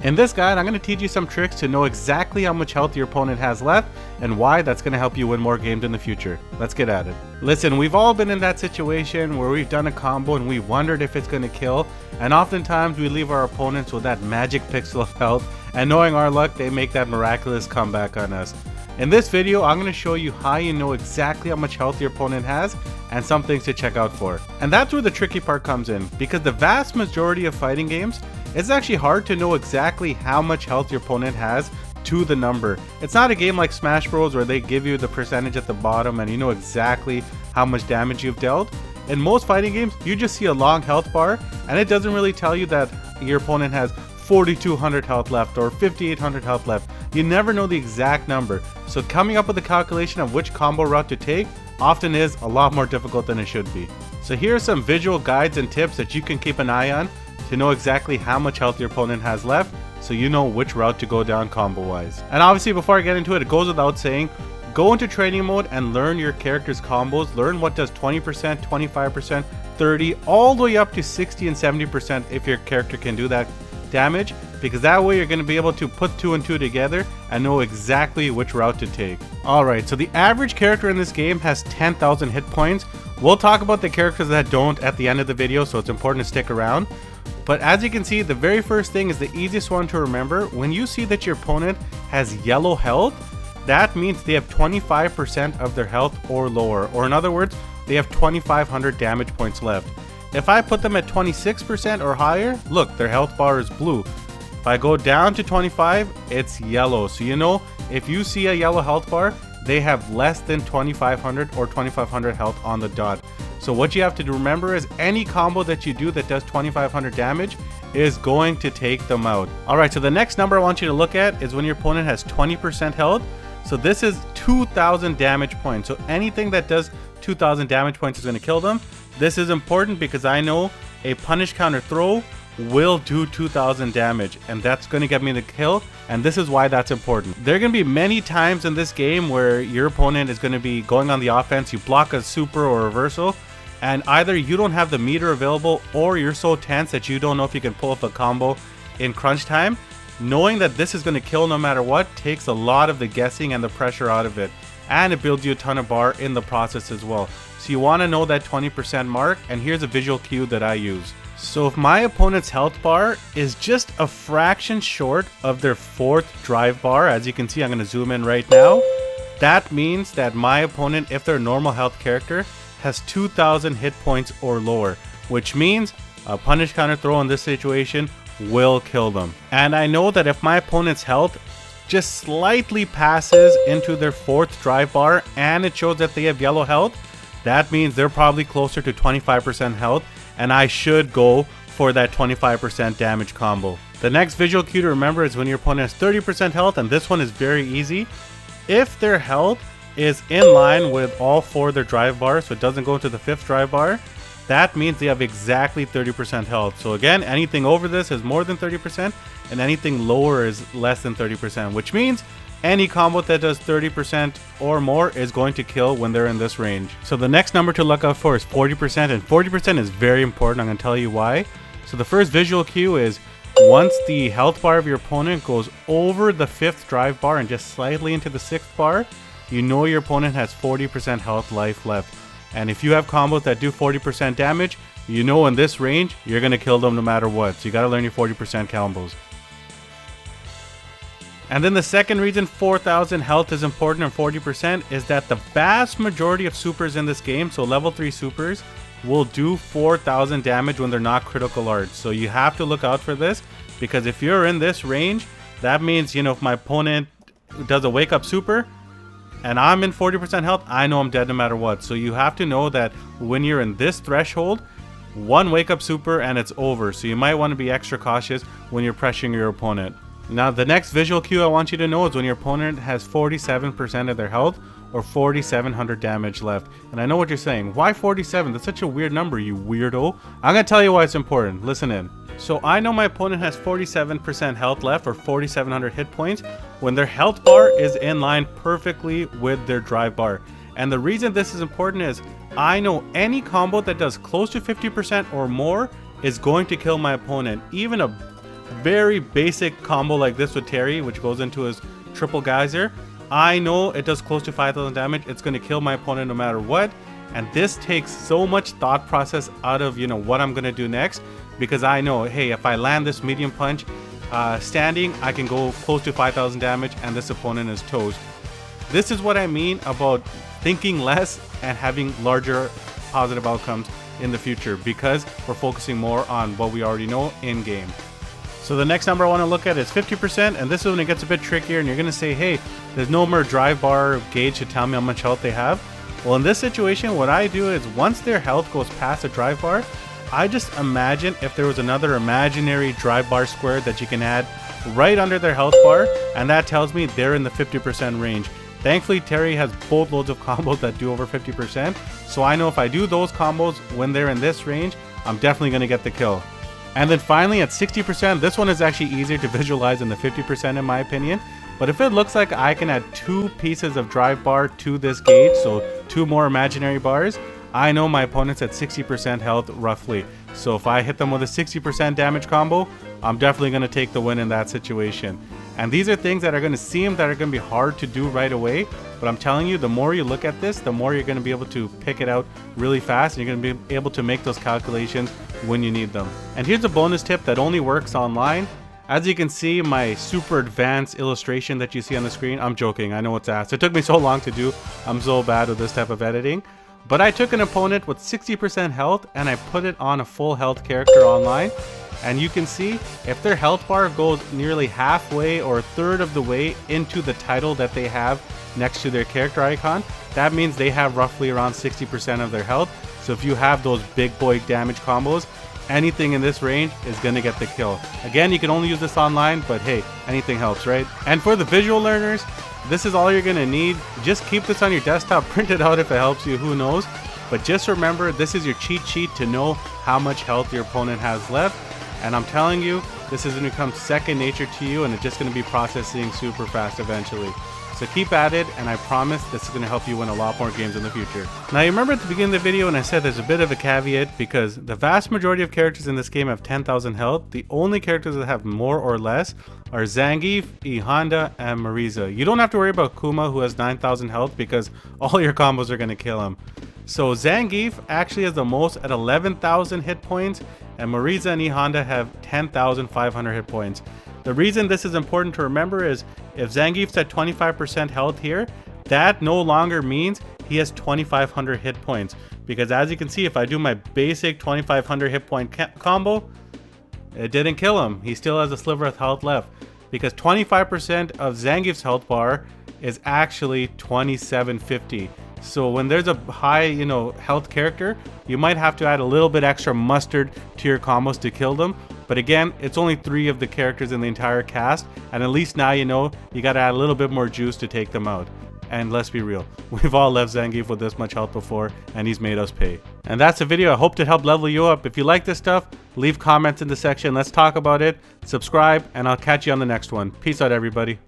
In this guide, I'm going to teach you some tricks to know exactly how much health your opponent has left and why that's going to help you win more games in the future. Let's get at it. Listen, we've all been in that situation where we've done a combo and we wondered if it's going to kill, and oftentimes we leave our opponents with that magic pixel of health, and knowing our luck, they make that miraculous comeback on us. In this video, I'm going to show you how you know exactly how much health your opponent has and some things to check out for. And that's where the tricky part comes in, because the vast majority of fighting games, it's actually hard to know exactly how much health your opponent has to the number. It's not a game like Smash Bros where they give you the percentage at the bottom and you know exactly how much damage you've dealt. In most fighting games, you just see a long health bar and it doesn't really tell you that your opponent has 4,200 health left or 5,800 health left. You never know the exact number, so coming up with a calculation of which combo route to take often is a lot more difficult than it should be. So here are some visual guides and tips that you can keep an eye on to know exactly how much health your opponent has left, so you know which route to go down combo wise. And obviously, before I get into it, it goes without saying, go into training mode and learn your character's combos. Learn what does 20%, 25%, 30, all the way up to 60 and 70% if your character can do that damage, because that way you're going to be able to put 2 and 2 together and know exactly which route to take. Alright, so the average character in this game has 10,000 hit points. We'll talk about the characters that don't at the end of the video, so it's important to stick around. But as you can see, the very first thing is the easiest one to remember. When you see that your opponent has yellow health, that means they have 25% of their health or lower, or in other words, they have 2,500 damage points left. If I put them at 26% or higher, look, their health bar is blue. If I go down to 25, it's yellow. So you know, if you see a yellow health bar, they have less than 2,500 or 2,500 health on the dot. So what you have to remember is any combo that you do that does 2,500 damage is going to take them out. Alright, so the next number I want you to look at is when your opponent has 20% health. So this is 2,000 damage points. So anything that does 2,000 damage points is going to kill them. This is important because I know a punish counter throw will do 2,000 damage, and that's going to get me the kill, and this is why that's important. There are going to be many times in this game where your opponent is going to be going on the offense, you block a super or reversal, and either you don't have the meter available or you're so tense that you don't know if you can pull off a combo in crunch time. Knowing that this is going to kill no matter what takes a lot of the guessing and the pressure out of it, and it builds you a ton of bar in the process as well. So you want to know that 20% mark, and here's a visual cue that I use. So if my opponent's health bar is just a fraction short of their 4th drive bar, as you can see, I'm going to zoom in right now, that means that my opponent, if they're a normal health character, has 2,000 hit points or lower, which means a punish counter throw in this situation will kill them. And I know that if my opponent's health just slightly passes into their 4th drive bar and it shows that they have yellow health, that means they're probably closer to 25% health, and I should go for that 25% damage combo. The next visual cue to remember is when your opponent has 30% health, and this one is very easy. If their health is in line with all 4 of their drive bars, so it doesn't go into the 5th drive bar, that means they have exactly 30% health. So again, anything over this is more than 30%, and anything lower is less than 30%, which means any combo that does 30% or more is going to kill when they're in this range. So the next number to look out for is 40%, and 40% is very important. I'm going to tell you why. So the first visual cue is once the health bar of your opponent goes over the 5th drive bar and just slightly into the 6th bar, you know your opponent has 40% health life left. And if you have combos that do 40% damage, you know in this range, you're going to kill them no matter what. So you got to learn your 40% combos. And then the second reason 4,000 health is important and 40% is that the vast majority of supers in this game, so level 3 supers, will do 4,000 damage when they're not critical arts. So you have to look out for this, because if you're in this range, that means, you know, if my opponent does a wake up super and I'm in 40% health, I know I'm dead no matter what. So you have to know that when you're in this threshold, one wake up super and it's over. So you might want to be extra cautious when you're pressuring your opponent. Now the next visual cue I want you to know is when your opponent has 47% of their health or 4,700 damage left. And I know what you're saying, why 47? That's such a weird number, you weirdo. I'm going to tell you why it's important, listen in. So I know my opponent has 47% health left or 4,700 hit points when their health bar is in line perfectly with their drive bar. And the reason this is important is I know any combo that does close to 50% or more is going to kill my opponent. Even a very basic combo like this with Terry, which goes into his triple geyser, I know it does close to 5,000 damage. It's going to kill my opponent no matter what. And this takes so much thought process out of, you know, what I'm going to do next, because I know, hey, if I land this medium punch standing, I can go close to 5,000 damage and this opponent is toast. This is what I mean about thinking less and having larger positive outcomes in the future, because we're focusing more on what we already know in game. So the next number I want to look at is 50%, and this is when it gets a bit trickier and you're going to say, hey, there's no more drive bar gauge to tell me how much health they have. Well, in this situation, what I do is once their health goes past the drive bar, I just imagine if there was another imaginary drive bar square that you can add right under their health bar, and that tells me they're in the 50% range. Thankfully, Terry has boatloads of combos that do over 50%, so I know if I do those combos when they're in this range, I'm definitely going to get the kill. And then finally at 60%, this one is actually easier to visualize than the 50% in my opinion. But if it looks like I can add 2 pieces of drive bar to this gauge, so 2 more imaginary bars, I know my opponent's at 60% health roughly. So if I hit them with a 60% damage combo, I'm definitely going to take the win in that situation. And these are things that are going to seem that are going to be hard to do right away, but I'm telling you, the more you look at this, the more you're going to be able to pick it out really fast, and you're going to be able to make those calculations when you need them. And here's a bonus tip that only works online. As you can see, my super advanced illustration that you see on the screen, I'm joking, I know it's ass. It took me so long to do. I'm so bad with this type of editing. But I took an opponent with 60% health and I put it on a full health character online. And you can see if their health bar goes nearly halfway or a third of the way into the title that they have next to their character icon, that means they have roughly around 60% of their health. So if you have those big boy damage combos, anything in this range is going to get the kill. Again, you can only use this online, but hey, anything helps, right? And for the visual learners, this is all you're going to need. Just keep this on your desktop, print it out if it helps you, who knows. But just remember, this is your cheat sheet to know how much health your opponent has left. And I'm telling you, this is going to become second nature to you, and it's just going to be processing super fast eventually. So keep at it, and I promise this is going to help you win a lot more games in the future. Now, you remember at the beginning of the video when I said there's a bit of a caveat, because the vast majority of characters in this game have 10,000 health. The only characters that have more or less are Zangief, E Honda, and Marisa. You don't have to worry about Kuma, who has 9,000 health, because all your combos are going to kill him. So Zangief actually has the most at 11,000 hit points, and Marisa and E Honda have 10,500 hit points. The reason this is important to remember is if Zangief's at 25% health here, that no longer means he has 2,500 hit points. Because as you can see, if I do my basic 2,500 hit point combo, it didn't kill him. He still has a sliver of health left. Because 25% of Zangief's health bar is actually 2,750. So when there's a high, health character, you might have to add a little bit extra mustard to your combos to kill them. But again, it's only 3 of the characters in the entire cast, and at least now you know you gotta add a little bit more juice to take them out. And let's be real, we've all left Zangief with this much health before, and he's made us pay. And that's the video. I hope it helped level you up. If you like this stuff, leave comments in the section. Let's talk about it. Subscribe, and I'll catch you on the next one. Peace out, everybody.